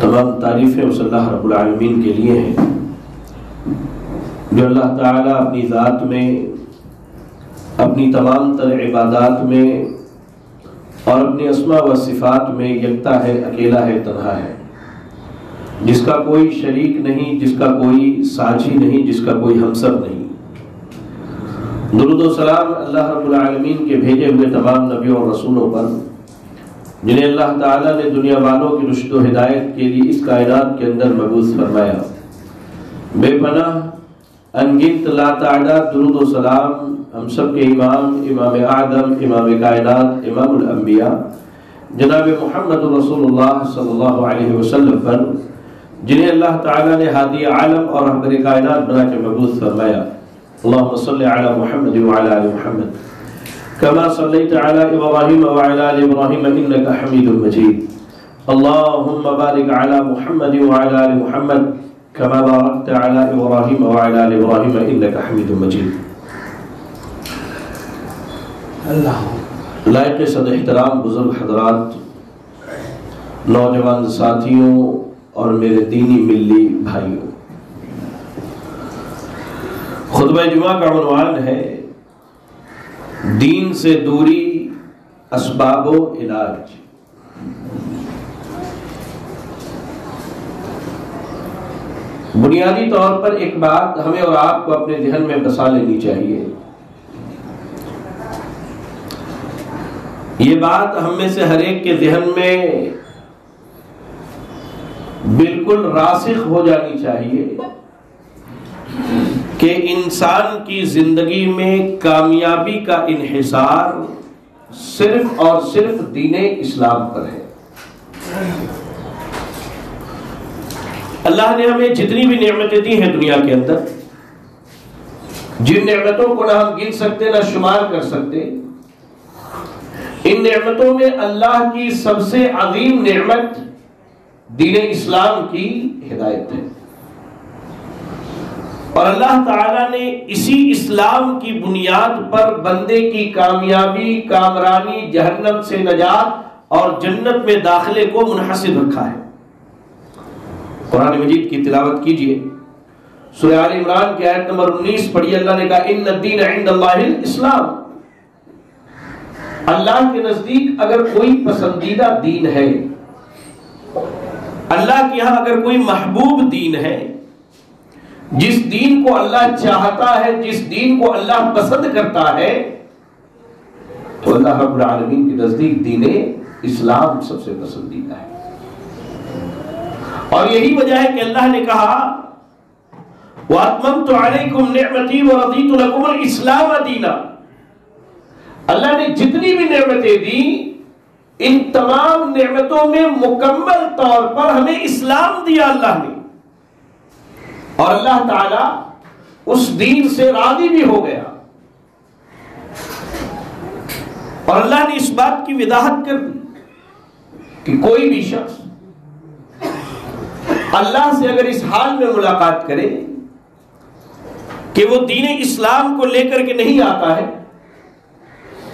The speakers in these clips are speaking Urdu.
تمام تعریفیں اس اللہ رب العالمین کے لیے ہیں جو اللہ تعالیٰ اپنی ذات میں، اپنی تمام تر عبادات میں اور اپنی اسماء و صفات میں یکتا ہے، اکیلا ہے، تنہا ہے، جس کا کوئی شریک نہیں، جس کا کوئی ساجی نہیں، جس کا کوئی ہمسر نہیں۔ درود و سلام اللہ رب العالمین کے بھیجے ہوئے تمام نبیوں اور رسولوں پر، جنہیں اللہ تعالیٰ نے دنیا والوں کی رشد و ہدایت کے لیے اس کائنات کے اندر مبعوث فرمایا۔ بے پناہ انگنت لا تعداد درود و سلام ہم سب کے امام، امام اعظم، امام کائنات، امام الانبیاء جناب محمد رسول اللہ صلی اللہ علیہ وسلم پر، جنہیں اللہ تعالیٰ نے ہادی عالم اور رہبر کائنات بنا کے مبعوث فرمایا۔ اللہم صلی علی محمد وعلی آل محمد کما صلیت علی ابراہیم وعلی آل ابراہیم انک حمید مجید۔ اللہم بارک علی محمد وعلی آل محمد کما بارکت علی ابراہیم وعلی آل ابراہیم انک حمید مجید۔ لائق صد احترام بزرگ حضرات، نوجوان ساتھیوں اور میرے دینی ملی بھائیوں، خطبہ جمعہ کا عنوان ہے دین سے دوری، اسباب و علاج۔ بنیادی طور پر ایک بات ہمیں اور آپ کو اپنے ذہن میں بسا لینی چاہیے، یہ بات ہم میں سے ہر ایک کے ذہن میں بالکل راسخ ہو جانی چاہیے کہ انسان کی زندگی میں کامیابی کا انحصار صرف اور صرف دین اسلام پر ہے۔ اللہ نے ہمیں جتنی بھی نعمتیں دی ہیں دنیا کے اندر، جن نعمتوں کو نہ ہم گن سکتے نہ شمار کر سکتے، ان نعمتوں میں اللہ کی سب سے عظیم نعمت دین اسلام کی ہدایت ہے، اور اللہ تعالیٰ نے اسی اسلام کی بنیاد پر بندے کی کامیابی، کامرانی، جہنم سے نجات اور جنت میں داخلے کو منحصر رکھا ہے۔ قرآن مجید کی تلاوت کیجئے، سورہ آل عمران کی آیت نمبر 19 پڑھیے۔ اللہ نے کہا ان الدین عند اللہ الاسلام، اللہ کے نزدیک اگر کوئی پسندیدہ دین ہے، اللہ کے یہاں اگر کوئی محبوب دین ہے، جس دین کو اللہ چاہتا ہے، جس دین کو اللہ پسند کرتا ہے، تو اللہ رب العالمین کے نزدیک دین اسلام سب سے پسندیدہ ہے۔ اور یہی وجہ ہے کہ اللہ نے کہا وَأَتْمَمْتُ عَلَيْكُمْ نِعْمَتِي وَرَضِيتُ لَكُمُ الْإِسْلَامَ دِينًا، اللہ نے جتنی بھی نعمتیں دی، ان تمام نعمتوں میں مکمل طور پر ہمیں اسلام دیا اللہ نے، اور اللہ تعالیٰ اس دین سے راضی بھی ہو گیا، اور اللہ نے اس بات کی وضاحت کر دی کہ کوئی بھی شخص اللہ سے اگر اس حال میں ملاقات کرے کہ وہ دین اسلام کو لے کر کے نہیں آتا ہے،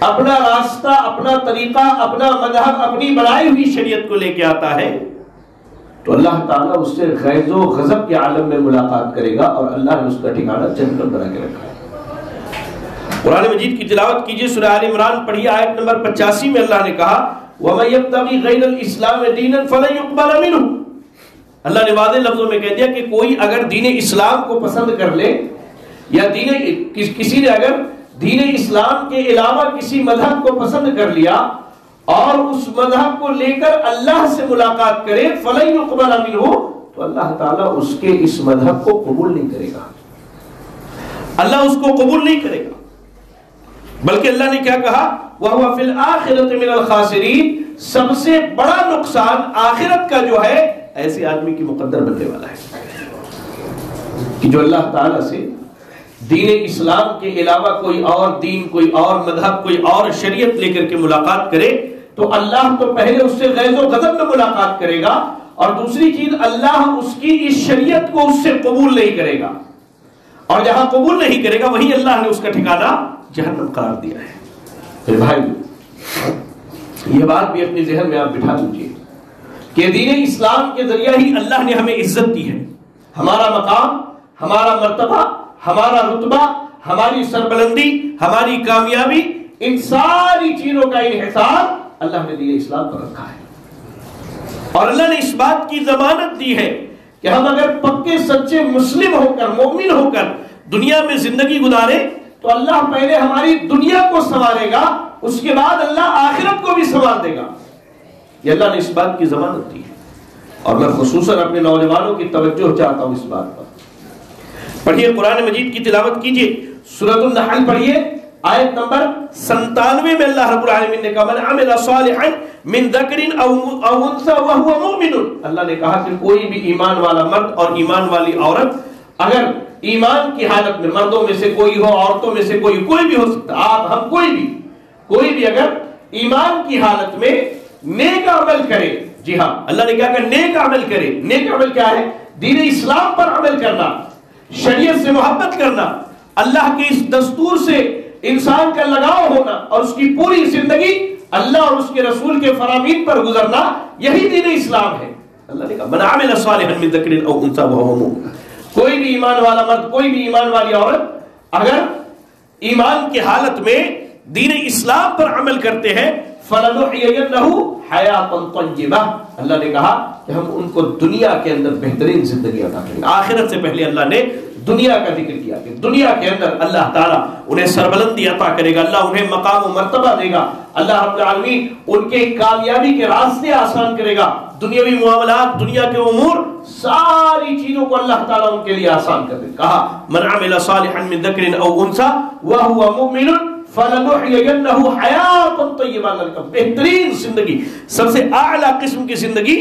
اپنا راستہ، اپنا طریقہ، اپنا مذہب، اپنی بنائی ہوئی شریعت کو لے کے آتا ہے، تو اللہ تعالیٰ اس سے غیظ و غضب کے عالم میں ملاقات کرے گا، اور اللہ نے اس کا ٹھکانہ جہنم بنا کے رکھا ہے۔ قرآن مجید کی تلاوت کیجئے، سورہ آل عمران پڑھیے، آیت نمبر 85 میں اللہ نے کہا وَمَن يَبْتَغِي غَيْرَ الْإِسْلَامِ دِينًا فَلَن يُقْبَلَ مِنْهُ، اللہ نے واضح لفظوں میں کہہ دیا کہ کوئی اگر دین اسلام کو پسند کر لے، یا کسی نے اگر دین اسلام کے علاوہ کسی مذہب کو پسند کر لیا اور اس مذہب کو لے کر اللہ سے ملاقات کرے، فَلَن يُقْبَلَ مِنْهُ، تو اللہ تعالیٰ اس کے اس مذہب کو قبول نہیں کرے گا، اللہ اس کو قبول نہیں کرے گا، بلکہ اللہ نے کیا کہا وَهُوَ فِي الْآخِرَةِ مِنَ الْخَاسِرِينَ، سب سے بڑا نقصان آخرت کا جو ہے ایسے آدمی کی مقدر بننے والا ہے کہ جو اللہ تعالیٰ سے دین اسلام کے علاوہ کوئی اور دین، کوئی اور مذہب، کوئی اور شریعت لے کر کے ملاقات کرے، تو اللہ تو پہلے اس سے غیظ و غضب میں ملاقات کرے گا، اور دوسری چیز اللہ اس کی اس شریعت کو اس سے قبول نہیں کرے گا، اور جہاں قبول نہیں کرے گا وہیں اللہ نے اس کا ٹھکانہ جہنم قرار دیا ہے۔ پھر بھائی یہ بات بھی اپنے ذہن میں آپ بٹھا لیجیے کہ دین اسلام کے ذریعہ ہی اللہ نے ہمیں عزت دی ہے. ہمارا مقام، ہمارا مرتبہ، ہمارا رتبہ، ہماری سربلندی، ہماری کامیابی، ان ساری چیزوں کا انحصار اللہ نے دین اسلام پر رکھا ہے. اور اللہ نے اس بات کی ضمانت دی ہے کہ ہم اگر پکے سچے مسلم ہو کر، مومن ہو کر دنیا میں زندگی گزارے تو اللہ پہلے ہماری دنیا کو سنوارے گا، اس کے بعد اللہ آخرت کو بھی سنوار دے گا. یہ اللہ نے اس بات کی ضمانت دی ہے. اور میں خصوصاً اپنے نوجوانوں کی توجہ چاہتا ہوں اس بات پر. پڑھیے قرآن مجید کی تلاوت کیجیے. سورۃ النحل پڑھیے، آیت نمبر 97 میں اللہ رب العالمین نے کہا من عمل صالحا من ذکر او انثى وهو مؤمن. اللہ نے کہا کہ کوئی بھی ایمان والا مرد اور ایمان والی عورت اگر ایمان کی حالت میں، مردوں میں سے کوئی ہو، عورتوں میں سے کوئی بھی ہو سکتا، آپ ہم کوئی بھی اگر ایمان کی حالت میں نیک عمل کرے. جی ہاں، اللہ نے کیا کہا؟ نیک عمل کرے. نیک عمل کیا ہے؟ دین اسلام پر عمل کرنا، شریعت سے محبت کرنا، اللہ کے اس دستور سے انسان کا لگاؤ ہونا اور اس کی پوری زندگی اللہ اور اس کے رسول کے فرامین پر گزرنا، یہی دین اسلام ہے. اللہ نے کہا من عمل صالحا من ذکر او انثى وهو مؤمن. کوئی بھی ایمان والا مرد، کوئی بھی ایمان والی عورت اگر ایمان کی حالت میں دین اسلام پر عمل کرتے ہیں فَلَنُحْيِيَنَّهُ حَيَاةً طَيِّبَةً. اللہ نے کہا کہ ہم ان کو دنیا کے اندر بہترین زندگی عطا کریں گے. آخرت سے پہلے اللہ نے دنیا کا ذکر کیا کہ دنیا کے اندر اللہ تعالیٰ انہیں سربلندی عطا کرے گا، اللہ انہیں مقام و مرتبہ دے گا، اللہ رب العالمین ان کے کامیابی کے راستے آسان کرے گا. دنیاوی معاملات، دنیا کے امور، ساری چیزوں کو اللہ تعالیٰ ان کے لیے آسان کر دے. کہا من عمل صالحا من ذکر او انثى وهو مؤمن فَلَنُحْيِيَنَّهُ حَيَاةً طَيِّبَةً. بہترین زندگی، سب سے اعلیٰ قسم کی زندگی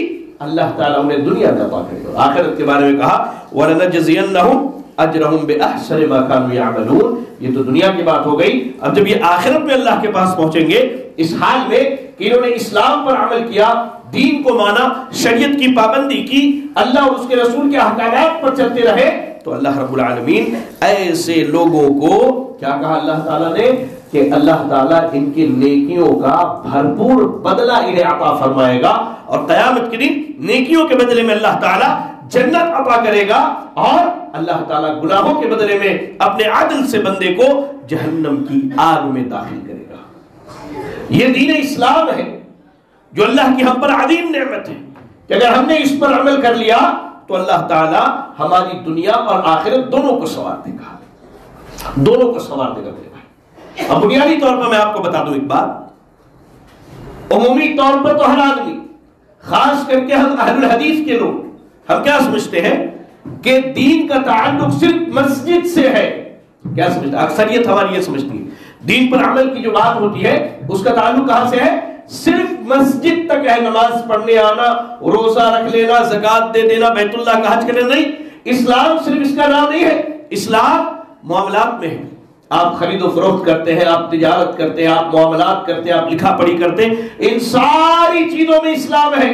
اللہ تعالیٰ انہیں دنیا میں عطا کرے گا. آخرت کے بارے میں کہا وَلَنَجْزِيَنَّهُمْ أَجْرَهُمْ بِأَحْسَنِ مَا كَانُوا يَعْمَلُونَ. یہ تو دنیا کی بات ہو گئی. اب جب یہ آخرت میں اللہ کے پاس پہنچیں گے اس حال میں کہ انہوں نے اسلام پر عمل کیا، دین کو مانا، شریعت کی پابندی کی، اللہ اور اس کے رسول کے احکامات پر چلتے رہے، تو اللہ رب العالمین ایسے لوگوں کو کیا کہا اللہ تعالیٰ نے کہ اللہ تعالیٰ ان کی نیکیوں کا بھرپور بدلہ انہیں عطا فرمائے گا. اور قیامت کے دن نیکیوں کے بدلے میں اللہ تعالیٰ جنت عطا کرے گا اور اللہ تعالیٰ گناہوں کے بدلے میں اپنے عدل سے بندے کو جہنم کی آگ میں داخل کرے گا. یہ دین اسلام ہے جو اللہ کی ہم پر عظیم نعمت ہے کہ اگر ہم نے اس پر عمل کر لیا تو اللہ تعالیٰ ہماری دنیا اور آخرت دونوں کو سنوار دے گا، دونوں کو سنوار دے گا. اب بنیادی طور پر میں آپ کو بتا دوں ایک بات. عمومی طور پر تو ہر آدمی، خاص کر کے ہم اہل الحدیث کے لوگ، ہم کیا سمجھتے ہیں کہ دین کا تعلق صرف مسجد سے ہے. کیا سمجھتے ہیں؟ اکثریت ہماری یہ سمجھتی ہے دین پر عمل کی جو بات ہوتی ہے اس کا تعلق کہاں سے ہے؟ صرف مسجد تک ہے. نماز پڑھنے آنا، روزہ رکھ لینا، زکات دے دینا، بیت اللہ کا حج کرنا نہیں. اسلام صرف اس کا نام نہیں ہے. اسلام معاملات میں ہے. آپ خرید و فروخت کرتے ہیں، آپ تجارت کرتے ہیں، آپ معاملات کرتے ہیں، آپ لکھا پڑھی کرتے ہیں، ان ساری چیزوں میں اسلام ہے.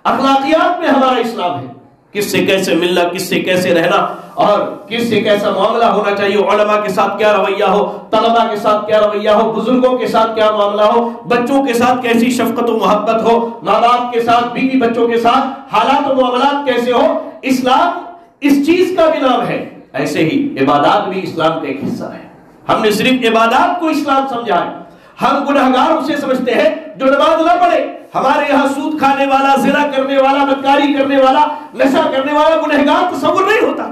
اخلاقیات میں ہمارا اسلام ہے. کس سے کیسے ملنا، کس سے کیسے رہنا اور کس سے کیسا معاملہ ہونا چاہیے، علماء کے ساتھ کیا رویہ ہو، طلباء کے ساتھ کیا رویہ ہو، بزرگوں کے ساتھ کیا معاملہ ہو، بچوں کے ساتھ کیسی شفقت و محبت ہو، ماں باپ کے ساتھ، بیوی بچوں کے ساتھ حالات و معاملات کیسے ہو. اسلام اس چیز کا بھی نام ہے. ایسے ہی عبادات بھی اسلام کا ایک حصہ ہے. ہم نے صرف عبادات کو اسلام سمجھا ہے. ہم گنہگار اسے سمجھتے ہیں جو نماز نہ پڑھے. ہمارے یہاں سود کھانے والا، زنا کرنے والا، بدکاری کرنے والا، نشہ کرنے والا گنہگار تصور نہیں ہوتا.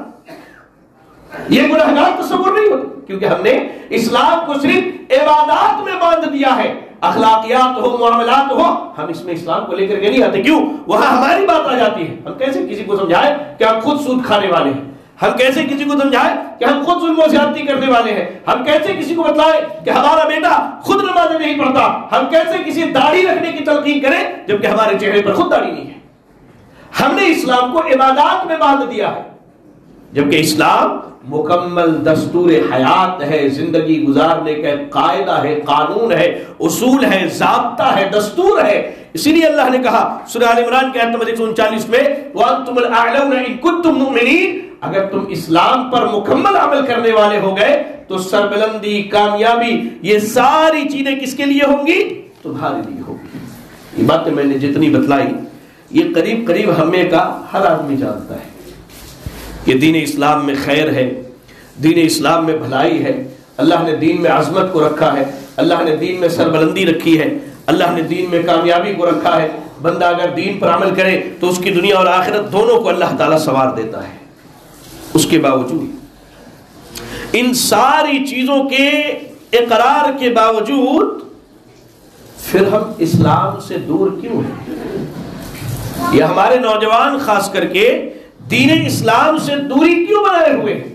یہ گنہگار تصور نہیں ہوتا کیونکہ ہم نے اسلام کو صرف عبادات میں باندھ دیا ہے. اخلاقیات ہو، معاملات ہو، ہم اس میں اسلام کو لے کر کے نہیں آتے. کیوں؟ وہاں ہماری بات آ جاتی ہے. ہم کیسے کسی کو سمجھائیں کہ ہم خود سود کھانے والے ہیں؟ ہم کیسے کسی کو سمجھائیں کہ ہم خود ظلم و زیادتی کرنے والے ہیں؟ ہم کیسے کسی کو بتلائیں کہ ہمارا بیٹا خود نماز نہیں پڑھتا؟ ہم کیسے کسی داڑھی رکھنے کی تلقین کریں جبکہ ہمارے چہرے پر خود داڑھی نہیں ہے؟ ہم نے اسلام کو عبادات میں باندھ دیا ہے جبکہ اسلام مکمل دستور حیات ہے، زندگی گزارنے کا قاعدہ ہے، قانون ہے، اصول ہے، ضابطہ ہے، دستور ہے. اسی لیے اللہ نے کہا سورہ آل عمران کے آیت نمبر 139 میں وَأَنْتُمُ الْأَعْلَوْنَ إِن كُنتُم مُؤْمِنِينَ. اگر تم اسلام پر مکمل عمل کرنے والے ہو گئے تو سربلندی، کامیابی، یہ ساری چیزیں کس کے لیے ہوں گی؟ تمہارے لیے ہوگی. یہ باتیں میں نے جتنی بتلائی یہ قریب قریب ہمیں کا ہر آدمی جانتا ہے کہ دین اسلام میں خیر ہے، دین اسلام میں بھلائی ہے، اللہ نے دین میں عظمت کو رکھا ہے، اللہ نے دین میں سربلندی رکھی ہے، اللہ نے دین میں کامیابی کو رکھا ہے. بندہ اگر دین پر عمل کرے تو اس کی دنیا اور آخرت دونوں کو اللہ تعالیٰ سنوار دیتا ہے. اس کے باوجود، ان ساری چیزوں کے اقرار کے باوجود پھر ہم اسلام سے دور کیوں ہیں؟ یہ ہمارے نوجوان خاص کر کے دین اسلام سے دوری کیوں بنائے ہوئے ہیں؟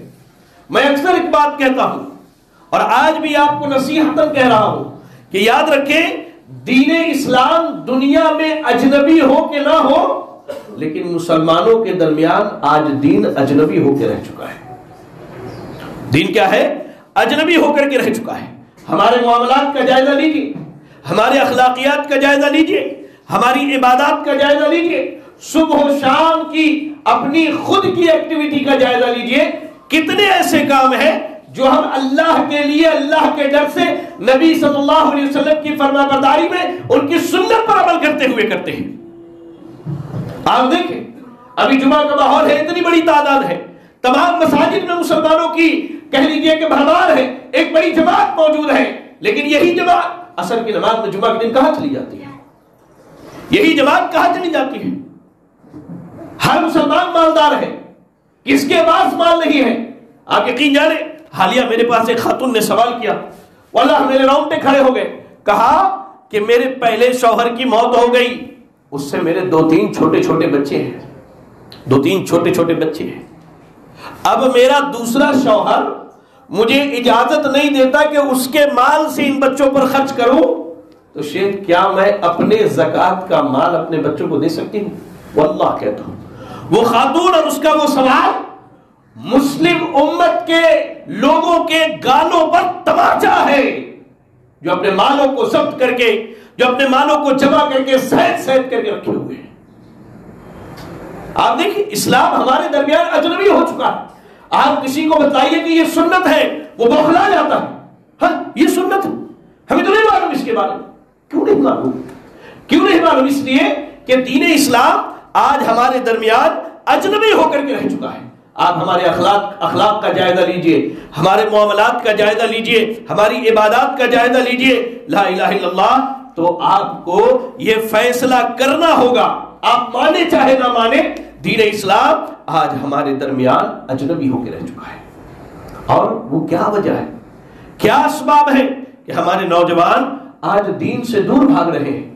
میں اکثر ایک بات کہتا ہوں اور آج بھی آپ کو نصیحتاً کہہ رہا ہوں کہ یاد رکھیں، دین اسلام دنیا میں اجنبی ہو کہ نہ ہو، لیکن مسلمانوں کے درمیان آج دین اجنبی ہو کے رہ چکا ہے. دین کیا ہے؟ اجنبی ہو کر کے رہ چکا ہے. ہمارے معاملات کا جائزہ لیجیے، ہمارے اخلاقیات کا جائزہ لیجیے، ہماری عبادات کا جائزہ لیجیے، صبح و شام کی اپنی خود کی ایکٹیویٹی کا جائزہ لیجیے. کتنے ایسے کام ہیں جو ہم اللہ کے لیے، اللہ کے ڈر سے، نبی صلی اللہ علیہ وسلم کی فرما برداری میں، ان کی سنت پر عمل کرتے ہوئے کرتے ہیں. آپ دیکھیں ابھی جمعہ کا ماحول ہے، اتنی بڑی تعداد ہے، تمام مساجد میں مسلمانوں کی کہہ لیجیے کہ بھرمار ہے، ایک بڑی جماعت موجود ہے، لیکن یہی جماعت عصر کی نماز میں جمعہ کے دن کہاں چلی جاتی ہے؟ یہی جماعت کہاں چلی جاتی ہے؟ ہر مسلمان مالدار ہے، کس کے پاس مال نہیں ہے؟ آپ یقین جانیں، حالیہ میرے پاس ایک خاتون نے سوال کیا، واللہ میرے رونگٹے کھڑے ہو گئے. کہا کہ میرے پہلے شوہر کی موت ہو گئی، اس سے میرے 2-3 چھوٹے چھوٹے بچے ہیں، 2-3 چھوٹے چھوٹے بچے ہیں. اب میرا دوسرا شوہر مجھے اجازت نہیں دیتا کہ اس کے مال سے ان بچوں پر خرچ کروں، تو شیخ کیا میں اپنے زکوٰۃ کا مال اپنے بچوں کو دے سکتی ہوں؟ واللہ کہتا ہوں وہ خاتون اور اس کا وہ سوال مسلم امت کے لوگوں کے گالوں پر تماچا ہے، جو اپنے مالوں کو ضبط کر کے، جو اپنے مالوں کو جمع کر کے سید کر کے رکھے ہوئے ہیں. آپ دیکھیں اسلام ہمارے درمیان اجنبی ہو چکا ہے. آپ کسی کو بتائیے کہ یہ سنت ہے، وہ بوکھلا جاتا ہے. ہاں یہ سنت ہے، ہمیں تو نہیں معلوم اس کے بارے میں. کیوں نہیں معلوم؟ کیوں نہیں معلوم؟ اس لیے کہ دین اسلام آج ہمارے درمیان اجنبی ہو کر کے رہ چکا ہے. آپ ہمارے اخلاق کا جائزہ لیجئے، ہمارے معاملات کا جائزہ لیجئے، ہماری عبادات کا جائزہ لیجئے. لا الہ الا اللہ، تو آپ کو یہ فیصلہ کرنا ہوگا، آپ مانے چاہے نہ مانے، دین اسلام آج ہمارے درمیان اجنبی ہو کے رہ چکا ہے. اور وہ کیا وجہ ہے، کیا اسباب ہے کہ ہمارے نوجوان آج دین سے دور بھاگ رہے ہیں؟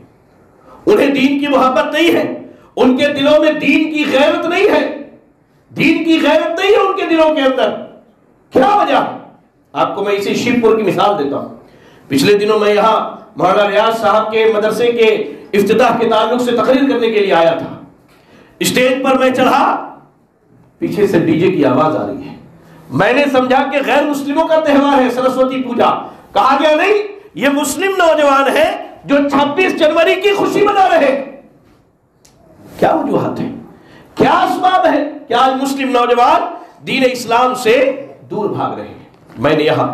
انہیں دین کی محبت نہیں ہے، ان کے دلوں میں دین کی غیرت نہیں ہے، دین کی غیرت نہیں ہے ان کے دلوں کے اندر. کیا وجہ ہے؟ آپ کو میں اسی شیو پور کی مثال دیتا ہوں. پچھلے دنوں میں یہاں مولانا ریاض صاحب کے مدرسے کے افتتاح کے تعلق سے تقریر کرنے کے لیے آیا تھا. اسٹیج پر میں چڑھا، پیچھے سے ڈی جے کی آواز آ رہی ہے. میں نے سمجھا کہ غیر مسلموں کا تہوار ہے سرسوتی پوجا. کہا گیا نہیں، یہ مسلم نوجوان ہے جو 26 جنوری کی خوشی منا رہے. کیا وجوہات ہیں، کیا اسباب ہے کہ آج مسلم نوجوان دین اسلام سے دور بھاگ رہے ہیں؟ میں نے یہاں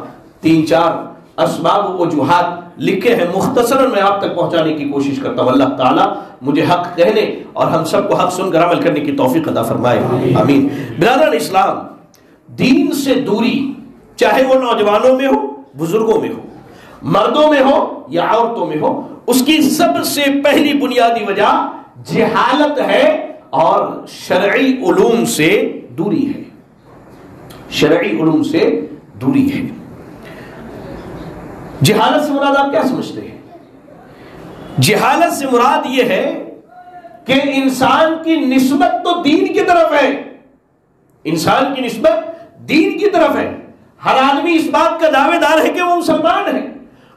3-4 اسباب و وجوہات لکھے ہیں، مختصراً میں آپ تک پہنچانے کی کوشش کرتا ہوں. اللہ تعالیٰ مجھے حق کہنے اور ہم سب کو حق سن کر عمل کرنے کی توفیق عطا فرمائے، آمین. برادران اسلام، دین سے دوری چاہے وہ نوجوانوں میں ہو، بزرگوں میں ہو، مردوں میں ہو یا عورتوں میں ہو، اس کی سب سے پہلی بنیادی وجہ جہالت ہے اور شرعی علوم سے دوری ہے. شرعی علوم سے دوری ہے. جہالت سے مراد آپ کیا سمجھتے ہیں؟ جہالت سے مراد یہ ہے کہ انسان کی نسبت تو دین کی طرف ہے، انسان کی نسبت دین کی طرف ہے. ہر آدمی اس بات کا دعوے دار ہے کہ وہ مسلمان ہے،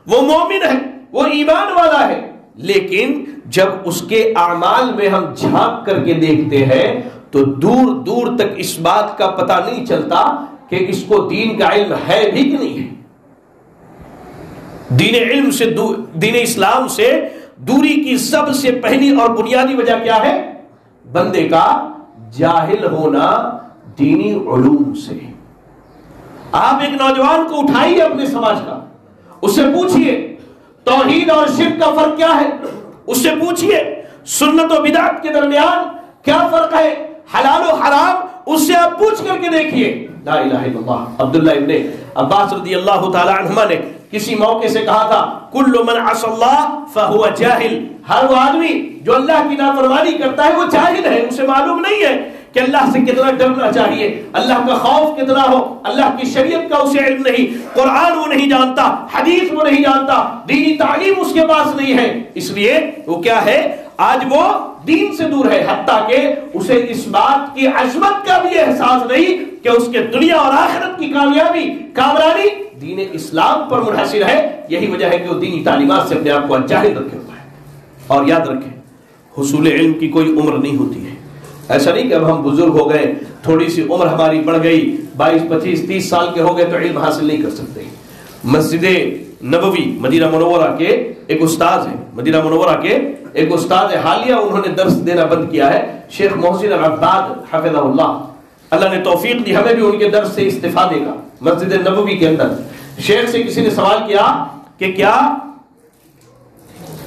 وہ مومن ہے، وہ ایمان والا ہے، لیکن جب اس کے اعمال میں ہم جھانک کر کے دیکھتے ہیں تو دور دور تک اس بات کا پتہ نہیں چلتا کہ اس کو دین کا علم ہے بھی کہ نہیں ہے. دین اسلام سے دوری کی سب سے پہلی اور بنیادی وجہ کیا ہے؟ بندے کا جاہل ہونا دینی علوم سے. آپ ایک نوجوان کو اٹھائیے اپنے سماج کا، اس سے پوچھئے توحید اور شرک کا فرق کیا ہے، اس سے پوچھئے سنت و بدعت کے درمیان کیا فرق ہے، حلال و حرام، اس سے آپ پوچھ کر کے دیکھیے. لا الہ الا اللہ. عبداللہ ابن عباس رضی اللہ تعالی عنہما نے کسی موقع سے کہا تھا کل من عصى اللہ فهو جاہل. ہر وہ آدمی جو اللہ کی نافرمانی کرتا ہے وہ جاہل ہے، اسے معلوم نہیں ہے کہ اللہ سے کتنا ڈرنا چاہیے، اللہ کا خوف کتنا ہو، اللہ کی شریعت کا اسے علم نہیں، قرآن وہ نہیں جانتا، حدیث وہ نہیں جانتا، دینی تعلیم اس کے پاس نہیں ہے. اس لیے وہ کیا ہے، آج وہ دین سے دور ہے، حتیٰ کہ اسے اس بات کی عظمت کا بھی احساس نہیں کہ اس کے دنیا اور آخرت کی کامیابی کامرانی دین اسلام پر منحصر ہے. یہی وجہ ہے کہ وہ دینی تعلیمات سے اپنے آپ کو جاہل رکھے ہوا ہے. اور یاد رکھیں، حصول علم کی کوئی عمر نہیں ہوتی ہے. ایسا نہیں کہ اب ہم بزرگ ہو گئے، تھوڑی سی عمر ہماری بڑھ گئی، 22 25 30 سال کے ہو گئے تو علم حاصل نہیں کر سکتے. مسجد نبوی مدینہ منورہ کے ایک استاد ہیں، مدینہ منورہ کے ایک استاد حالیہ انہوں نے درس دینا بند کیا ہے، شیخ محسن العباد حفظہ اللہ. اللہ نے توفیق دی ہمیں بھی ان کے درس سے استفادے کا. مسجد نبوی کے اندر شیخ سے کسی نے سوال کیا کہ کیا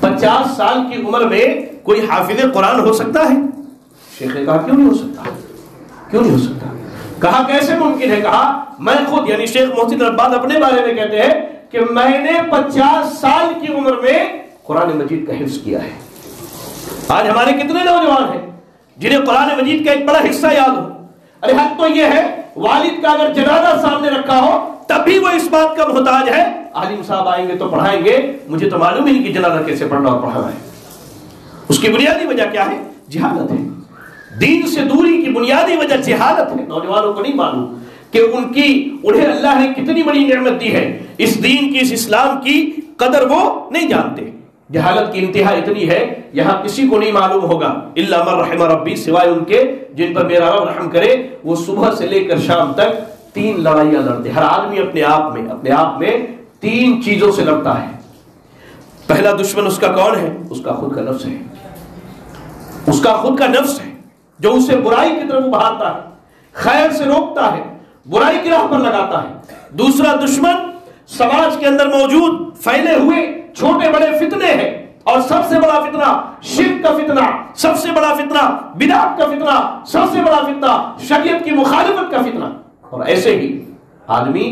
50 سال کی عمر میں کوئی حافظ قرآن ہو سکتا ہے؟ شیخ نے کہا کیوں نہیں ہو سکتا، کیوں نہیں ہو سکتا. کہا کیسے ممکن ہے؟ کہا میں خود، یعنی شیخ محسن العباد اپنے بارے میں کہتے ہیں کہ میں نے 50 سال کی عمر میں قرآن مجید کا حفظ کیا ہے. آج ہمارے کتنے نوجوان ہیں جنہیں قرآن مجید کا ایک بڑا حصہ یاد ہو. ارے حق تو یہ ہے والد کا اگر جنازہ سامنے رکھا ہو تب بھی وہ اس بات کا محتاج ہے عالم صاحب آئیں گے تو پڑھائیں گے، مجھے تو معلوم ہی نہیں کہ جنازہ کیسے پڑھنا اور پڑھانا ہے. اس کی بنیادی وجہ کیا ہے؟ جہالت ہے. دین سے دوری کی بنیادی وجہ جہالت ہے. نوجوانوں کو نہیں معلوم کہ انہیں اللہ نے کتنی بڑی نعمت دی ہے. اس دین کی، اس اسلام کی قدر وہ نہیں جانتے. جہالت کی انتہا اتنی ہے یہاں کسی کو نہیں معلوم ہوگا الا من رحم ربی، سوائے ان کے جن پر میرا رب رحم کرے. وہ صبح سے لے کر شام تک 3 لڑائیاں لڑتے. ہر آدمی اپنے آپ میں 3 چیزوں سے لڑتا ہے. پہلا دشمن اس کا کون ہے؟ اس کا خود کا نفس ہے. اس کا خود کا نفس ہے جو اسے برائی کی طرف ابھارتا ہے، خیر سے روکتا ہے، برائی کی راہ پر لگاتا ہے. دوسرا دشمن سماج کے اندر موجود پھیلے ہوئے چھوٹے بڑے فتنے ہیں، اور سب سے بڑا فتنہ شرک کا فتنہ، سب سے بڑا فتنہ بدعت کا فتنہ، سب سے بڑا فتنہ شریعت کی مخالفت کا فتنہ. اور ایسے ہی آدمی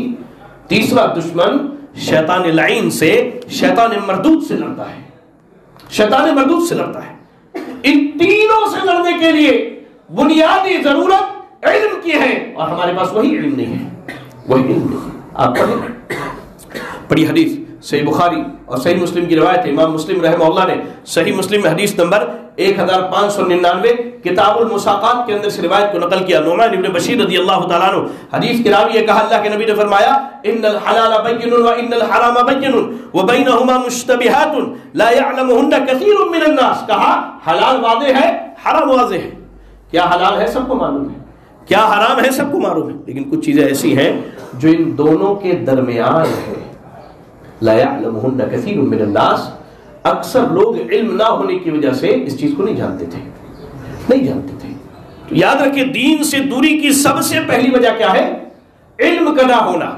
تیسرا دشمن شیطان لعین سے، شیطان مردود سے لڑتا ہے. شیطان مردود سے لڑتا ہے. ان تینوں سے لڑنے کے لیے بنیادی ضرورت علم کی ہے، اور ہمارے پاس وہی علم نہیں ہے. وہی علم نہیں ہے. آپ پڑھی حدیث صحیح بخاری اور صحیح مسلم کی روایت ہے. امام مسلم رحمہ اللہ نے صحیح مسلم میں حدیث نمبر 1599 کتاب المساقات کے اندر سے روایت کو نقل کیا. نعمان ابن بشیر رضی اللہ تعالیٰ عنہ حدیث کے راوی یہ کہا، اللہ کے نبی نے فرمایا ان الحلال بین وان الحرام بین وبینہما مشتبہات لا یعلمہن کثیر من الناس. کہا حلال واضح ہے، حرام واضح ہے. کیا حلال ہے سب کو معلوم ہے، کیا حرام ہے سب کو معلوم ہے، لیکن کچھ چیزیں ایسی ہیں جو ان دونوں کے درمیان ہیں. لا یعلمہن کثیر من الناس، اکثر لوگ علم نہ ہونے کی وجہ سے اس چیز کو نہیں جانتے تھے. تو یاد رکھیں دین سے دوری کی سب سے پہلی وجہ کیا ہے؟ علم کا نہ ہونا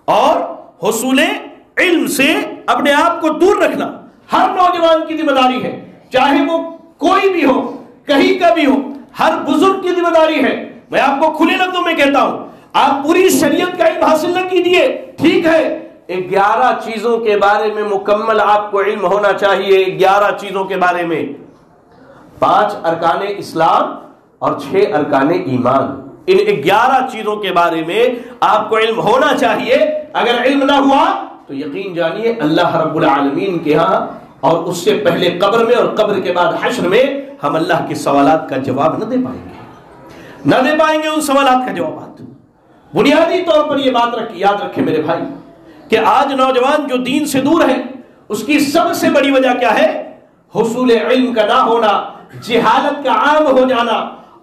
اور حصول علم سے اپنے آپ کو دور رکھنا. ہر نوجوان کی ذمہ داری ہے، چاہے وہ کوئی بھی ہو، کہیں کا بھی ہو. ہر بزرگ کی ذمہ داری ہے. میں آپ کو کھلے لفظوں میں کہتا ہوں، آپ پوری شریعت کا علم حاصل نہ کیجیے، ٹھیک ہے 11 چیزوں کے بارے میں مکمل آپ کو علم ہونا چاہیے. 11 چیزوں کے بارے میں، 5 ارکان اسلام اور 6 ارکان ایمان. ان 11 چیزوں کے بارے میں آپ کو علم ہونا چاہیے. اگر علم نہ ہوا تو یقین جانیے اللہ رب العالمین کے ہاں اور اس سے پہلے قبر میں اور قبر کے بعد حشر میں ہم اللہ کے سوالات کا جواب نہ دے پائیں گے ان سوالات کا جوابات. بنیادی طور پر یہ بات یاد رکھیں میرے بھائی کہ آج نوجوان جو دین سے دور ہے اس کی سب سے بڑی وجہ کیا ہے؟ حصول علم کا نہ ہونا، جہالت کا عام ہو جانا،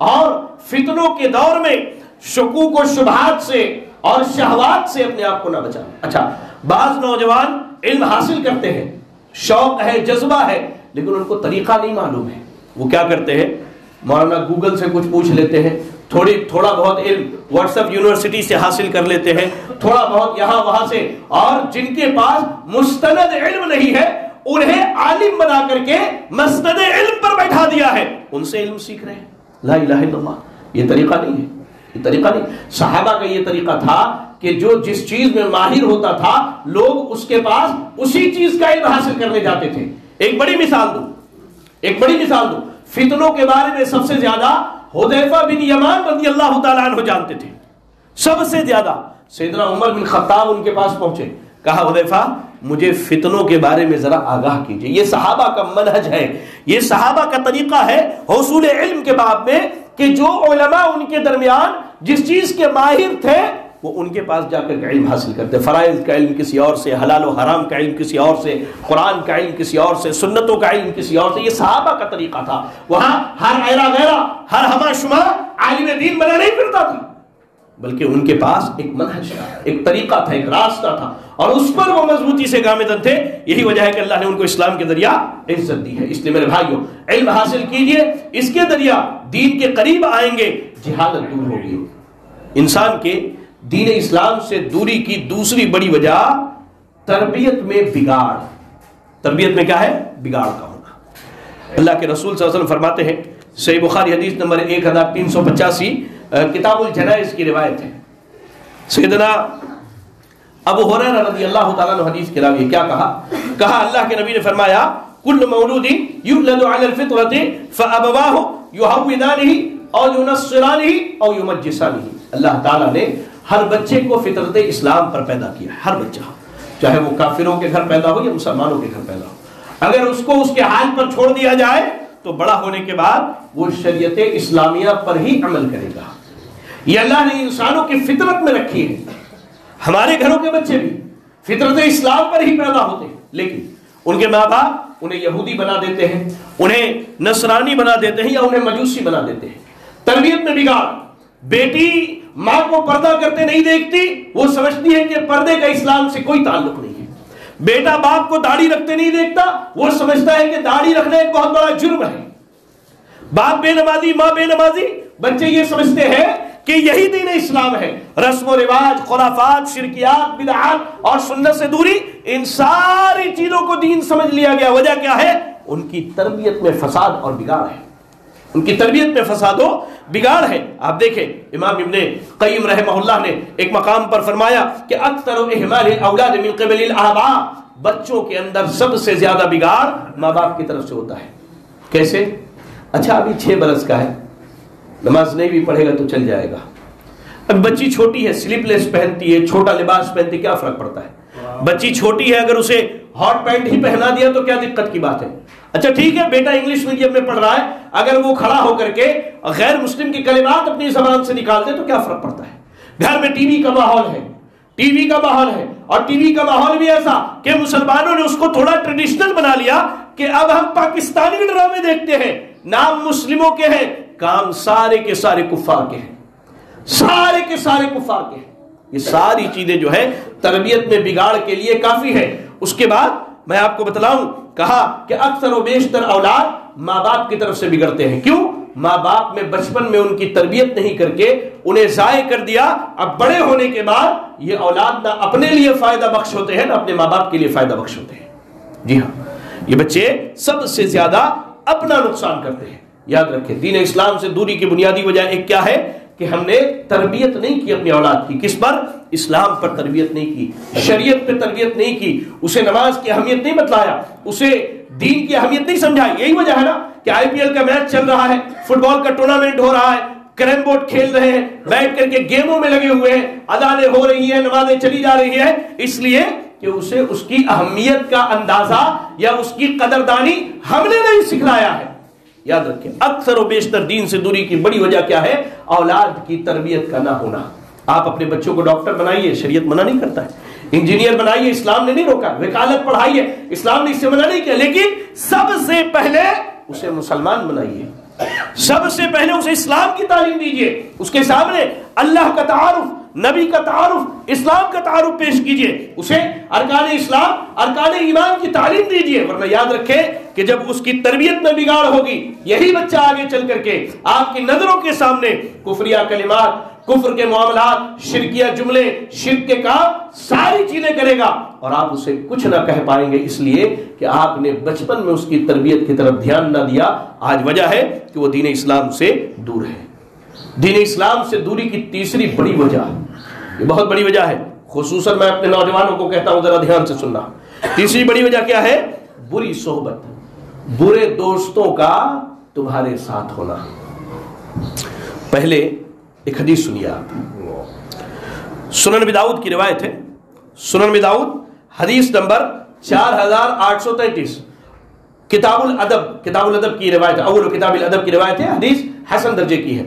اور فتنوں کے دور میں شکوک و شبہات سے اور شہوات سے اپنے آپ کو نہ بچانا. اچھا، بعض نوجوان علم حاصل کرتے ہیں، شوق ہے، جذبہ ہے، لیکن ان کو طریقہ نہیں معلوم ہے. وہ کیا کرتے ہیں؟ مولانا گوگل سے کچھ پوچھ لیتے ہیں، تھوڑا بہت علم واٹس ایپ یونیورسٹی سے حاصل کر لیتے ہیں، تھوڑا بہت یہاں وہاں سے. اور جن کے پاس مستند علم نہیں ہے انہیں عالم بنا کر کے مسند علم پر بیٹھا دیا ہے، ان سے علم سیکھ رہے ہیں۔ لا الہ الا اللہ، یہ طریقہ نہیں ہے، یہ طریقہ نہیں۔ صحابہ کا یہ طریقہ تھا کہ جو جس چیز میں ماہر ہوتا تھا لوگ اس کے پاس اسی چیز کا علم حاصل کرنے جاتے تھے۔ ایک بڑی مثال دوں، فتنوں کے بارے میں سب سے زیادہ حذیفہ بن یمان رضی اللہ تعالیٰ عنہ جانتے تھے، سب سے زیادہ۔ سیدنا عمر بن خطاب ان کے پاس پہنچے، کہا حذیفہ مجھے فتنوں کے بارے میں ذرا آگاہ کیجئے۔ یہ صحابہ کا منہج ہے، یہ صحابہ کا طریقہ ہے حصول علم کے باب میں، کہ جو علماء ان کے درمیان جس چیز کے ماہر تھے وہ ان کے پاس جا کر علم حاصل کرتے۔ فرائض کا علم کسی اور سے، حلال و حرام کا علم کسی اور سے، قرآن کا علم کسی اور سے، سنتوں کا علم کسی اور سے۔ یہ صحابہ کا طریقہ تھا۔ وہاں ہر ایرا غیرہ، ہر ہما شما عالم دین بنا نہیں پھرتا تھا، بلکہ ان کے پاس ایک منہج تھا، ایک طریقہ تھا، ایک راستہ تھا، اور اس پر وہ مضبوطی سے گامزن تھے۔ یہی وجہ ہے کہ اللہ نے ان کو اسلام کے ذریعہ عزت دی ہے۔ اس لیے میرے بھائیوں، علم حاصل کیجئے، اس کے ذریعہ دین کے قریب آئیں گے، جہالت دور ہوگی۔ انسان کے دین اسلام سے دوری کی دوسری بڑی وجہ تربیت میں بگاڑ۔ تربیت میں کیا ہے؟ بگاڑ کا ہونا۔ اللہ کے رسول صلی اللہ علیہ وسلم فرماتے ہیں، صحیح بخاری حدیث نمبر 1385، کتاب الجنائز کی روایت ہے، سیدنا ابو ہریرہ رضی اللہ تعالیٰ عنہ حدیث کے راوی کیا کہا اللہ کے نبی نے فرمایا کل مولود یولد علی الفطرۃ فابواہ یحودانہ او ینصرانہ او یمجسانہ۔ اللہ تعالیٰ نے ہر بچے کو فطرت اسلام پر پیدا کیا ہے، ہر بچہ، چاہے وہ کافروں کے گھر پیدا ہو یا مسلمانوں کے گھر پیدا ہو۔ اگر اس کو اس کے حال پر چھوڑ دیا جائے تو بڑا ہونے کے بعد وہ شریعت اسلامیہ پر ہی عمل کرے گا۔ یہ اللہ نے انسانوں کی فطرت میں رکھی ہے۔ ہمارے گھروں کے بچے بھی فطرت اسلام پر ہی پیدا ہوتے ہیں، لیکن ان کے ماں باپ انہیں یہودی بنا دیتے ہیں، انہیں نصرانی بنا دیتے ہیں، یا انہیں مجوسی بنا دیتے ہیں۔ تربیت میں بگاڑ۔ بیٹی ماں کو پردہ کرتے نہیں دیکھتی، وہ سمجھتی ہے کہ پردے کا اسلام سے کوئی تعلق نہیں ہے۔ بیٹا باپ کو داڑھی رکھتے نہیں دیکھتا، وہ سمجھتا ہے کہ داڑھی رکھنا ایک بہت بڑا جرم ہے۔ باپ بے نمازی، ماں بے نمازی، بچے یہ سمجھتے ہیں کہ یہی دین اسلام ہے۔ رسم و رواج، خرافات، شرکیات، بدعات اور سنت سے دوری، ان ساری چیزوں کو دین سمجھ لیا گیا۔ وجہ کیا ہے؟ ان کی تربیت میں فساد اور بگاڑ ہے، ان کی تربیت میں فساد و بگاڑ ہے۔ آپ دیکھیں امام ابن قیم رحمہ اللہ نے ایک مقام پر فرمایا کہ اکثر اہمال الاولاد من قبل الآباء، بچوں کے اندر سب سے زیادہ بگاڑ ماں باپ کی طرف سے ہوتا ہے۔ کیسے؟ اچھا ابھی 6 برس کا ہے، نماز نہیں بھی پڑھے گا تو چل جائے گا۔ اب بچی چھوٹی ہے، سلیپ لیس پہنتی ہے، چھوٹا لباس پہنتی ہے، کیا فرق پڑتا ہے؟ بچی چھوٹی ہے، اگر اسے ہاٹ پینٹ ہی پہنا دیا تو کیا دقت کی بات ہے؟ اچھا ٹھیک ہے، بیٹا انگلش میڈیم میں پڑھ رہا ہے، اگر وہ کھڑا ہو کر کے غیر مسلم کی کلمات اپنی زبان سے نکال دے تو کیا فرق پڑتا ہے؟ گھر میں ٹی وی کا ماحول ہے، ٹی وی کا ماحول ہے، اور ٹی وی کا ماحول بھی ایسا کہ مسلمانوں نے اس کو تھوڑا ٹریڈیشنل بنا لیا کہ اب ہم پاکستانی ڈرامے دیکھتے ہیں، نام مسلموں کے ہیں، کام سارے کے سارے کفار کے ہیں، سارے کے سارے کفار کے ہیں۔ یہ ساری چیزیں جو ہے تربیت میں بگاڑ کے لیے کافی ہے۔ اس کے بعد میں آپ کو بتلاؤں، کہا کہ اکثر و بیشتر اولاد ماں باپ کی طرف سے بگڑتے ہیں۔ کیوں؟ ماں باپ میں بچپن میں ان کی تربیت نہیں کر کے انہیں ضائع کر دیا۔ اب بڑے ہونے کے بعد یہ اولاد نہ اپنے لیے فائدہ بخش ہوتے ہیں، نہ اپنے ماں باپ کے لیے فائدہ بخش ہوتے ہیں۔ جی ہاں، یہ بچے سب سے زیادہ اپنا نقصان کرتے ہیں۔ یاد رکھیں، دین اسلام سے دوری کی بنیادی وجہ ایک کیا ہے کہ ہم نے تربیت نہیں کی اپنی اولاد کی۔ کس پر؟ اسلام پر تربیت نہیں کی، شریعت پہ تربیت نہیں کی، اسے نماز کی اہمیت نہیں بتلایا، اسے دین کی اہمیت نہیں سمجھائی۔ یہی وجہ ہے نا کہ IPL کا میچ چل رہا ہے، فٹ بال کا ٹورنامنٹ ہو رہا ہے، کیرم بورڈ کھیل رہے ہیں، بیٹھ کر کے گیموں میں لگے ہوئے ہیں، اذانیں ہو رہی ہیں، نمازیں چلی جا رہی ہیں، اس لیے کہ اسے اس کی اہمیت کا اندازہ یا اس کی قدردانی ہم نے نہیں سکھلایا ہے۔ یاد رکھیں، اکثر و بیشتر دین سے دوری کی بڑی وجہ کیا ہے؟ اولاد کی تربیت کا نہ ہونا۔ آپ اپنے بچوں کو ڈاکٹر بنائیے، شریعت منع نہیں کرتا ہے، انجینئر بنائیے، اسلام نے نہیں روکا، وکالت پڑھائیے، اسلام نے اس سے منع نہیں کیا، لیکن سب سے پہلے اسے مسلمان بنائیے، سب سے پہلے اسے اسلام کی تعلیم دیجیے، اس کے سامنے اللہ کا تعارف، نبی کا تعارف، اسلام کا تعارف پیش کیجیے، اسے ارکان اسلام، ارکان ایمان کی تعلیم دیجیے۔ ورنہ یاد رکھیں کہ جب اس کی تربیت میں بگاڑ ہوگی یہی بچہ آگے چل کر کے آپ کی نظروں کے سامنے کفریہ کلمات، کفر کے معاملات، شرکیہ جملے، شرک کے کام، ساری چیزیں کرے گا اور آپ اسے کچھ نہ کہہ پائیں گے، اس لیے کہ آپ نے بچپن میں اس کی تربیت کی طرف دھیان نہ دیا۔ آج وجہ ہے کہ وہ دین اسلام سے دور ہے۔ دین اسلام سے دوری کی تیسری بڑی وجہ، یہ بہت بڑی وجہ ہے، خصوصاً میں اپنے نوجوانوں کو کہتا ہوں ذرا دھیان سے سننا۔ تیسری بڑی وجہ کیا ہے؟ بری صحبت، برے دوستوں کا تمہارے ساتھ ہونا۔ پہلے ایک حدیث سنیے آپ، سنن ابی داؤد کی روایت ہے، سنن ابی داؤد حدیث نمبر 4833، کتاب الادب کی روایت ہے، اول کتاب الادب کی روایت ہے، حدیث حسن درجے کی ہے۔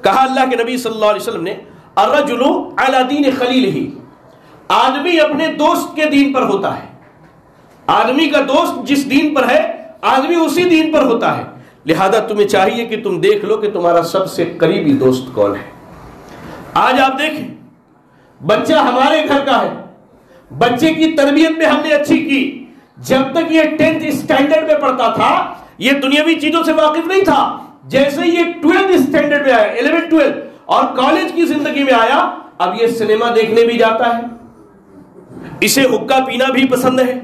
کہا اللہ کے نبی صلی اللہ علیہ وسلم نے الرجل علی دین خلیلہ، آدمی اپنے دوست کے دین پر ہوتا ہے، آدمی کا دوست جس دین پر ہے آدمی اسی دین پر ہوتا ہے، لہذا تمہیں چاہیے کہ تم دیکھ لو کہ تمہارا سب سے قریبی دوست کون ہے۔ آج آپ دیکھیں بچہ ہمارے گھر کا ہے، بچے کی تربیت میں ہم نے اچھی کی، جب تک یہ 10th اسٹینڈرڈ میں پڑھتا تھا یہ دنیاوی چیزوں سے واقف نہیں تھا، جیسے یہ 12th اسٹینڈرڈ میں آیا، 11 12 اور کالج کی زندگی میں آیا، اب یہ سنیما دیکھنے بھی جاتا ہے، اسے حقہ پینا بھی پسند ہے،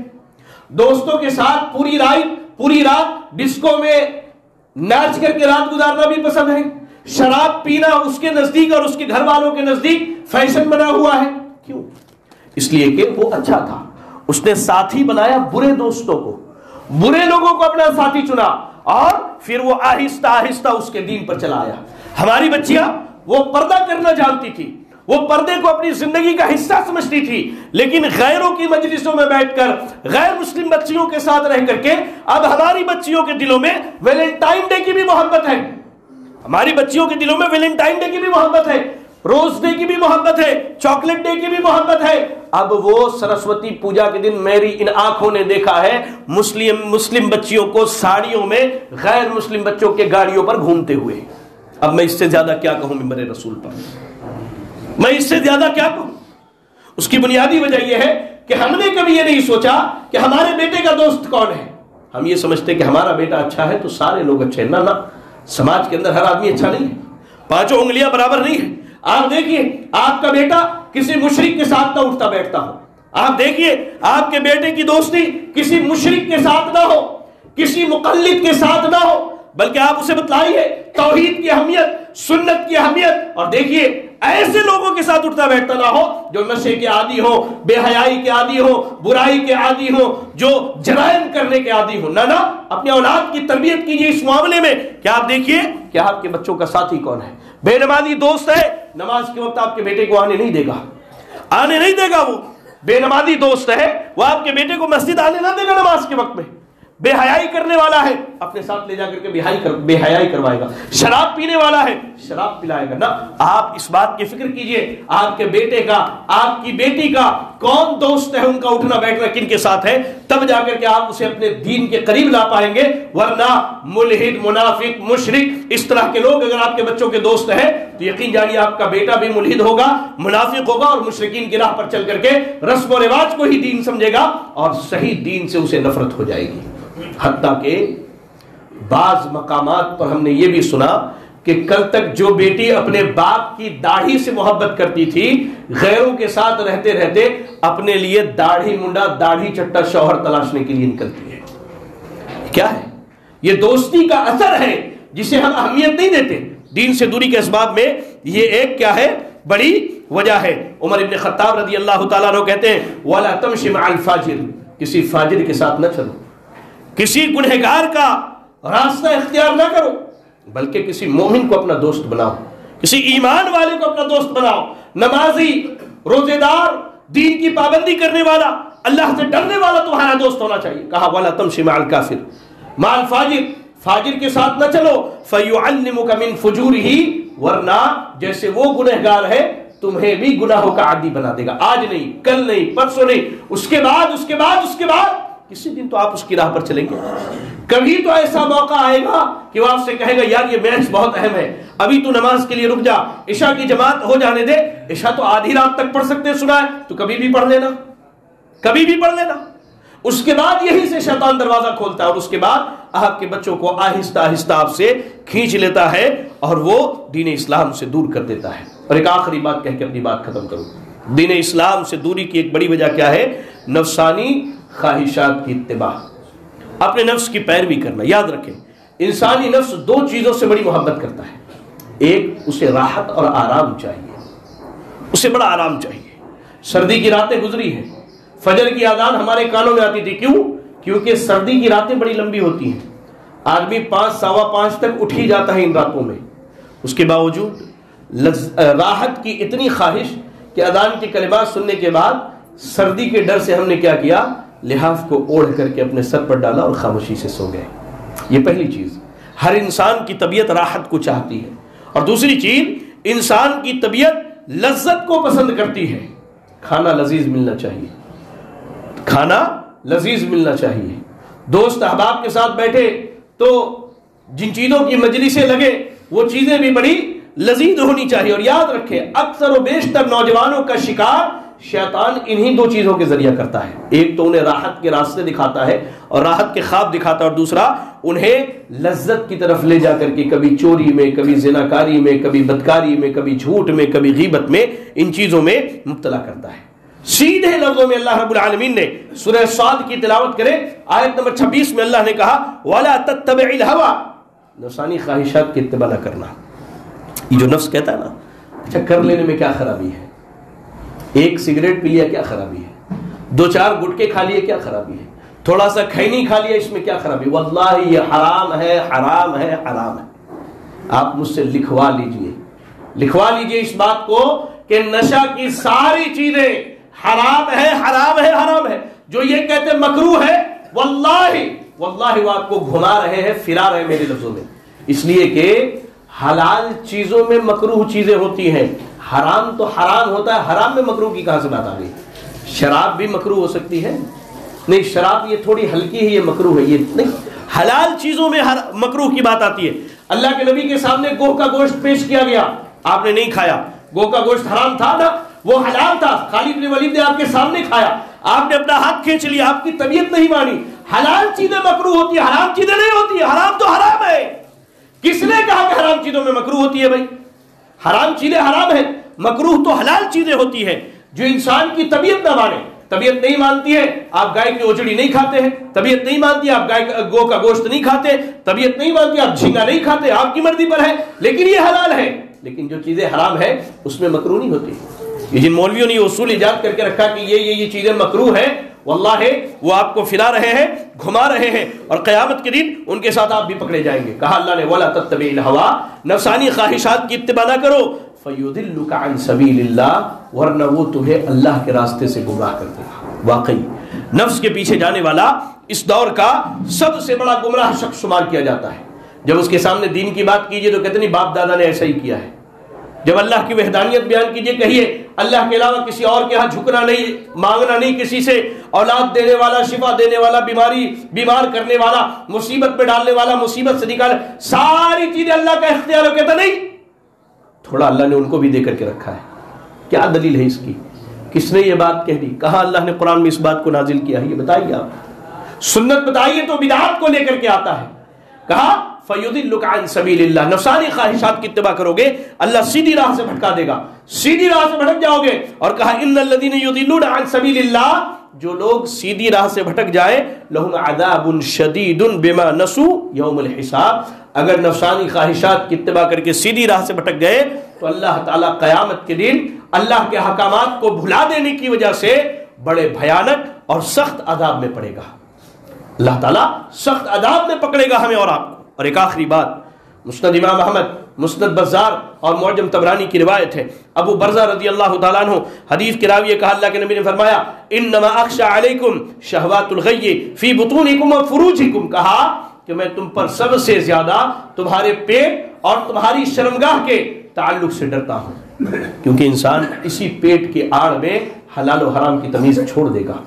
دوستوں کے ساتھ پوری رات ڈسکو میں ناچ کر کے رات گزارنا بھی پسند ہے، شراب پینا اس کے نزدیک اور اس کے گھر والوں کے نزدیک فیشن بنا ہوا ہے۔ کیوں؟ اس لیے کہ وہ اچھا تھا، اس نے ساتھی بنایا برے دوستوں کو، برے لوگوں کو اپنا ساتھی چنا اور پھر وہ آہستہ آہستہ اس کے دین پر چلا آیا۔ ہماری بچیاں وہ پردہ کرنا جانتی تھی، وہ پردے کو اپنی زندگی کا حصہ سمجھتی تھی، لیکن غیروں کی مجلسوں میں بیٹھ کر غیر مسلم بچیوں کے ساتھ رہ کر کے اب ہماری بچیوں کے دلوں میں ویلنٹائن ڈے کی بھی محبت ہے، ہماری بچیوں کے دلوں میں ویلنٹائن ڈے کی بھی محبت ہے، روز ڈے کی بھی محبت ہے، چاکلیٹ ڈے کی بھی محبت ہے۔ اب وہ سرسوتی پوجا کے دن میری ان آنکھوں نے دیکھا ہے مسلم بچیوں کو ساڑیوں میں غیر مسلم بچوں کے گاڑیوں پر گھومتے ہوئے۔ اب میں اس سے زیادہ کیا کہوں ممبر رسول پر، میں اس سے زیادہ کیا کہوں؟ اس کی بنیادی وجہ یہ ہے کہ ہم نے کبھی یہ نہیں سوچا کہ ہمارے بیٹے کا دوست کون ہے۔ ہم یہ سمجھتے کہ ہمارا بیٹا اچھا ہے تو سارے لوگ اچھے ہیں، نہ سماج کے اندر ہر آدمی اچھا نہیں ہے، پانچوں انگلیاں برابر نہیں ہیں۔ آپ دیکھیے آپ کا بیٹا کسی مشرک کے ساتھ نہ اٹھتا بیٹھتا ہو، آپ دیکھیے آپ کے بیٹے کی دوستی کسی مشرک کے ساتھ نہ ہو، کسی مقلد کے ساتھ نہ ہو، بلکہ آپ اسے بتلائیے توحید کی اہمیت، سنت کی اہمیت، اور دیکھیے ایسے لوگوں کے ساتھ اٹھتا بیٹھتا نہ ہو جو نشے کے عادی ہو، بے حیائی کے عادی ہو، برائی کے عادی ہو، جو جرائم کرنے کے عادی ہو۔ نہ اپنے اولاد کی تربیت کیجیے اس معاملے میں کہ آپ دیکھیے کہ آپ کے بچوں کا ساتھی کون ہے۔ بے نمازی دوست ہے، نماز کے وقت آپ کے بیٹے کو آنے نہیں دے گا، وہ بے نمازی دوست ہے، وہ آپ کے بیٹے کو مسجد آنے نہ دے گا نماز کے وقت میں۔ بے حیائی کرنے والا ہے، اپنے ساتھ لے جا کر کے بے حیائی کروائے گا۔ شراب پینے والا ہے، شراب پلائے گا۔ نہ، آپ اس بات کی فکر کیجئے آپ کے بیٹے کا، آپ کی بیٹی کا کون دوست ہے، ان کا اٹھنا بیٹھنا کن کے ساتھ ہے، تب جا کر کے آپ اسے اپنے دین کے قریب لا پائیں گے۔ ورنہ ملحد، منافق، مشرک، اس طرح کے لوگ اگر آپ کے بچوں کے دوست ہیں تو یقین جانیے آپ کا بیٹا بھی ملحد ہوگا، منافق ہوگا، اور مشرکین کی راہ پر چل کر کے رسم و رواج کو ہی دین سمجھے گا اور صحیح دین سے اسے نفرت ہو جائے گی۔ حتیٰ کہ بعض مقامات پر ہم نے یہ بھی سنا کہ کل تک جو بیٹی اپنے باپ کی داڑھی سے محبت کرتی تھی، غیروں کے ساتھ رہتے رہتے اپنے لیے داڑھی منڈا، داڑھی چٹا شوہر تلاشنے کے لیے نکلتی ہے۔ کیا ہے یہ؟ دوستی کا اثر ہے جسے ہم اہمیت نہیں دیتے۔ دین سے دوری کے اسباب میں یہ ایک کیا ہے؟ بڑی وجہ ہے۔ عمر ابن خطاب رضی اللہ تعالیٰ عنہ کہتے ہیں وَلَا تَمْشِ مَعَ الْفَاجِرِ، کسی فاجر کے ساتھ نہ چلو، کسی گنہگار کا راستہ اختیار نہ کرو، بلکہ کسی مومن کو اپنا دوست بناؤ، کسی ایمان والے کو اپنا دوست بناؤ، نمازی، روزے دار، دین کی پابندی کرنے والا، اللہ سے ڈرنے والا تمہارا دوست ہونا چاہیے۔ کہا وَلَا تَمْشِ مَعَ الْكَافِرِ، مع الفاجر، فاجر کے ساتھ نہ چلو، فَيُعَلِّمُكَ مِن فُجُورِهِ، ورنہ جیسے وہ گنہگار ہے تمہیں بھی گناہوں کا عادی بنا دے گا۔ آج نہیں، کل نہیں، پرسوں نہیں، اس کے بعد کسی دن تو آپ اس کی راہ پر چلیں گے۔ کبھی تو ایسا موقع آئے گا کہ وہ آپ سے کہے گا یار یہ میچ بہت اہم ہے، ابھی تو نماز کے لیے رک جا، عشاء کی جماعت ہو جانے دے، عشاء تو آدھی رات تک پڑھ سکتے، سنا ہے تو کبھی بھی پڑھ لینا۔ اس کے بعد یہی سے شیطان دروازہ کھولتا ہے اور اس کے بعد آپ کے بچوں کو آہستہ آہستہ آپ سے کھینچ لیتا ہے اور وہ دین اسلام سے دور کر دیتا ہے۔ اور ایک آخری بات کہہ کے اپنی بات ختم کروں، دین اسلام سے دوری کی ایک بڑی وجہ کیا ہے؟ نفسانی خواہشات کی اتباع، اپنے نفس کی پیروی کرنا۔ یاد رکھیں انسانی نفس دو چیزوں سے بڑی محبت کرتا ہے، ایک اسے راحت اور آرام چاہیے، اسے بڑا آرام چاہیے۔ سردی کی راتیں گزری ہیں، فجر کی اذان ہمارے کانوں میں آتی تھی، کیوں؟ کیونکہ سردی کی راتیں بڑی لمبی ہوتی ہیں، آدمی 5 سوا 5 تک اٹھ ہی جاتا ہے ان راتوں میں، اس کے باوجود راحت کی اتنی خواہش کہ اذان کے کلمات سننے کے بعد سردی کے ڈر سے ہم نے کیا کیا؟ لحاف کو اوڑھ کر کے اپنے سر پر ڈالا اور خاموشی سے سو گئے۔ یہ پہلی چیز، ہر انسان کی طبیعت راحت کو چاہتی ہے، اور دوسری چیز انسان کی طبیعت لذت کو پسند کرتی ہے۔ کھانا لذیذ ملنا چاہیے، کھانا لذیذ ملنا چاہیے، دوست احباب کے ساتھ بیٹھے تو جن چیزوں کی مجلسیں لگے وہ چیزیں بھی بڑی لذیذ ہونی چاہیے۔ اور یاد رکھیں اکثر و بیشتر نوجوانوں کا شکار شیطان انہی دو چیزوں کے ذریعہ کرتا ہے، ایک تو انہیں راحت کے راستے دکھاتا ہے اور راحت کے خواب دکھاتا ہے، اور دوسرا انہیں لذت کی طرف لے جا کر کے کبھی چوری میں، کبھی زناکاری میں، کبھی بدکاری میں، کبھی جھوٹ میں، کبھی غیبت میں، ان چیزوں میں مبتلا کرتا ہے۔ سیدھے لفظوں میں اللہ رب العالمین نے سورہ صاد کی تلاوت کرے، آیت نمبر 26 میں اللہ نے کہا وَلَا تَتَّبِعِ الْهَوَىٰ، نفسانی خواہشات کی اتباع نہ کرنا۔ یہ جو نفس کہتا ہے نا، اچھا کر لینے میں کیا خرابی ہے، ایک سگریٹ پی لیا کیا خرابی ہے، 2-4 گٹکے کھا لیے کیا خرابی ہے، تھوڑا سا کھینی کھا لیا اس میں کیا خرابی؟ واللہ یہ حرام ہے، حرام ہے، حرام ہے۔ آپ مجھ سے لکھوا لیجئے اس بات کو کہ نشہ کی ساری چیزیں حرام ہے، حرام ہے، حرام ہے۔ جو یہ کہتے مکروہ ہے، واللہ وہ آپ کو گھما رہے ہیں، پھرا رہے ہیں میرے لفظوں میں، اس لیے کہ حلال چیزوں میں مکروہ چیزیں ہوتی ہیں، حرام تو حرام ہوتا ہے، حرام میں مکروہ کی کہاں سے بات آ گئی؟ شراب بھی مکروہ ہو سکتی ہے، نہیں شراب یہ تھوڑی ہلکی ہے، یہ مکروہ ہے، یہ نہیں، حلال چیزوں میں مکروہ کی بات آتی ہے۔ اللہ کے نبی کے سامنے گوہ کا گوشت پیش کیا گیا، آپ نے نہیں کھایا، گوہ کا گوشت حرام تھا نا، وہ حلال تھا، خالد بن ولید نے آپ کے سامنے کھایا، آپ نے اپنا ہاتھ کھینچ لیا، آپ کی طبیعت نہیں مانی۔ حلال چیزیں مکروہ ہوتی ہیں، حرام چیزیں نہیں ہوتی ہیں، حرام تو حرام ہے۔ کس نے کہا کہ حرام چیزوں میں مکروہ ہوتی ہے؟ بھائی حرام چیزیں حرام ہیں، مکروہ تو حلال چیزیں ہوتی ہیں۔ جو انسان کی طبیعت نہ مانے، طبیعت نہیں مانتی ہے، آپ گائے کی اوجڑی نہیں کھاتے ہیں، طبیعت نہیں مانتی آپ گو کا گوشت نہیں کھاتے، طبیعت نہیں مانتی آپ جھینگا نہیں کھاتے، آپ کی مرضی پر ہے، لیکن یہ حلال ہے۔ لیکن جو چیزیں حرام ہے اس میں مکروہ نہیں ہوتی۔ یہ جن مولویوں نے یہ اصول ایجاد کر کے رکھا کہ یہ چیزیں مکروہ ہیں، واللہ وہ آپ کو پھرا رہے ہیں، گھما رہے ہیں، اور قیامت کے دن ان کے ساتھ آپ بھی پکڑے جائیں گے۔ کہا اللہ نے وَلَا تَتَّبِعِ الْهَوَىٰ، نفسانی خواہشات کی اتباع نہ کرو، فَيُضِلُّكَ عَنْ سَبِيلِ اللَّهِ، ورنہ وہ تمہیں اللہ کے راستے سے گمراہ کر دے گا۔ واقعی نفس کے پیچھے جانے والا اس دور کا سب سے بڑا گمراہ شخص شمار کیا جاتا ہے۔ جب اس کے سامنے دین کی بات کیجئے تو کہتے نہیں باپ دادا نے ایسا ہی کیا ہے۔ جب اللہ کی وحدانیت بیان کیجئے کہیے اللہ کے علاوہ کسی اور کے ہاں جھکنا نہیں، مانگنا نہیں کسی سے، اولاد دینے والا، شفا دینے والا، بیمار کرنے والا، مصیبت میں ڈالنے والا، مصیبت سے نکال، ساری چیزیں اللہ کا اختیار ہو، کہتا نہیں تھوڑا اللہ نے ان کو بھی دے کر کے رکھا ہے۔ کیا دلیل ہے اس کی؟ کس نے یہ بات کہہ دی؟ کہاں اللہ نے قرآن میں اس بات کو نازل کیا ہے؟ یہ بتائیے آپ۔ سنت بتائیے تو بدعات کو لے کر کے آتا ہے۔ کہا فَيُضِلُّكَ عَنْ سَبِيلِ اللَّهِ، نفسانی خواہشات کی اتباع کرو گے اللہ سیدھی راہ سے بھٹکا دے گا، سیدھی راہ سے بھٹک جاؤ گے۔ اور کہا إِنَّ الَّذِينَ يُضِلُّونَ عَنْ سَبِيلِ اللَّهِ، جو لوگ سیدھی راہ سے بھٹک جائے، لَهُمْ عَذَابٌ شَدِيدٌ بِمَا نَسُوا يَوْمَ الْحِسَابِ، اگر نفسانی خواہشات کی اتباع کر کے سیدھی راہ سے بھٹک گئے تو اللہ تعالیٰ قیامت کے دن اللہ کے احکامات کو بھلا دینے کی وجہ سے بڑے بھیانک اور سخت عذاب میں پڑے گا۔ اللہ تعالیٰ سخت عذاب میں پکڑے گا ہمیں اور آپ کو۔ اور ایک آخری بات، مسند امام احمد، مسند بزار اور معجم طبرانی کی روایت ہے، ابو برزہ رضی اللہ تعالیٰ عنہ حدیث کے راوی، کہا اللہ کے نبی نے فرمایا انما اخشى علیکم شہوات الغی فی بطونکم و فروجکم، کہا کہ میں تم پر سب سے زیادہ تمہارے پیٹ اور تمہاری شرمگاہ کے تعلق سے ڈرتا ہوں، کیونکہ انسان اسی پیٹ کی آڑ میں حلال و حرام کی تمیز چھوڑ دے گا۔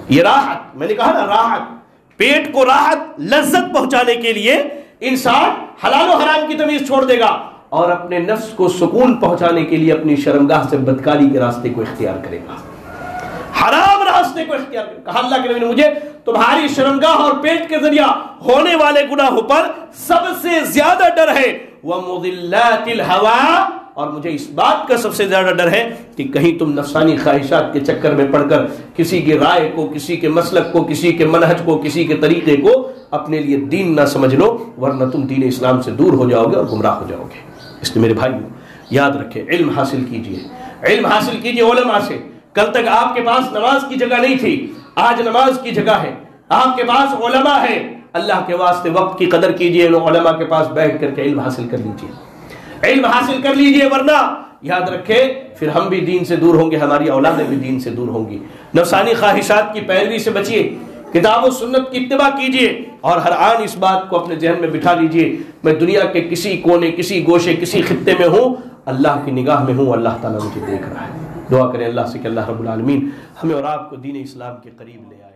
یہ راحت، میں نے کہا نا راحت، پیٹ کو راحت لذت پہنچانے کے لیے انسان حلال و حرام کی تمیز چھوڑ دے گا، اور اپنے نفس کو سکون پہنچانے کے لیے اپنی شرمگاہ سے بدکاری کے راستے کو اختیار کرے گا، حرام راستے کو اختیار کرے گا۔ کہا اللہ کے نبی نے مجھے تمہاری شرمگاہ اور پیٹ کے ذریعہ ہونے والے گناہوں پر سب سے زیادہ ڈر ہے وَمُضِلَّاتِ الْهَوَىٰ، اور مجھے اس بات کا سب سے زیادہ ڈر ہے کہ کہیں تم نفسانی خواہشات کے چکر میں پڑ کر کسی کی رائے کو، کسی کے مسلک کو، کسی کے منہج کو، کسی کے طریقے کو اپنے لیے دین نہ سمجھ لو، ورنہ تم دین اسلام سے دور ہو جاؤ گے اور گمراہ ہو جاؤ گے۔ اس لیے میرے بھائیو یاد رکھیں، علم حاصل کیجئے، علم حاصل کیجئے علماء سے۔ کل تک آپ کے پاس نماز کی جگہ نہیں تھی، آج نماز کی جگہ ہے، آپ کے پاس علماء ہے، اللہ کے واسطے وقت کی قدر کیجئے، علماء کے پاس بیٹھ کر کے علم حاصل کر لیجئے، علم حاصل کر لیجئے، ورنہ یاد رکھے پھر ہم بھی دین سے دور ہوں گے، ہماری اولادیں بھی دین سے دور ہوں گی۔ نفسانی خواہشات کی پیروی سے بچیے، کتاب و سنت کی اتباع کیجئے، اور ہر آن اس بات کو اپنے ذہن میں بٹھا لیجئے، میں دنیا کے کسی کونے، کسی گوشے، کسی خطے میں ہوں، اللہ کی نگاہ میں ہوں، اللہ تعالیٰ مجھے دیکھ رہا ہے۔ دعا کریں اللہ سے کہ اللہ رب العالمین ہمیں اور آپ کو دین اسلام کے قریب لے آئے۔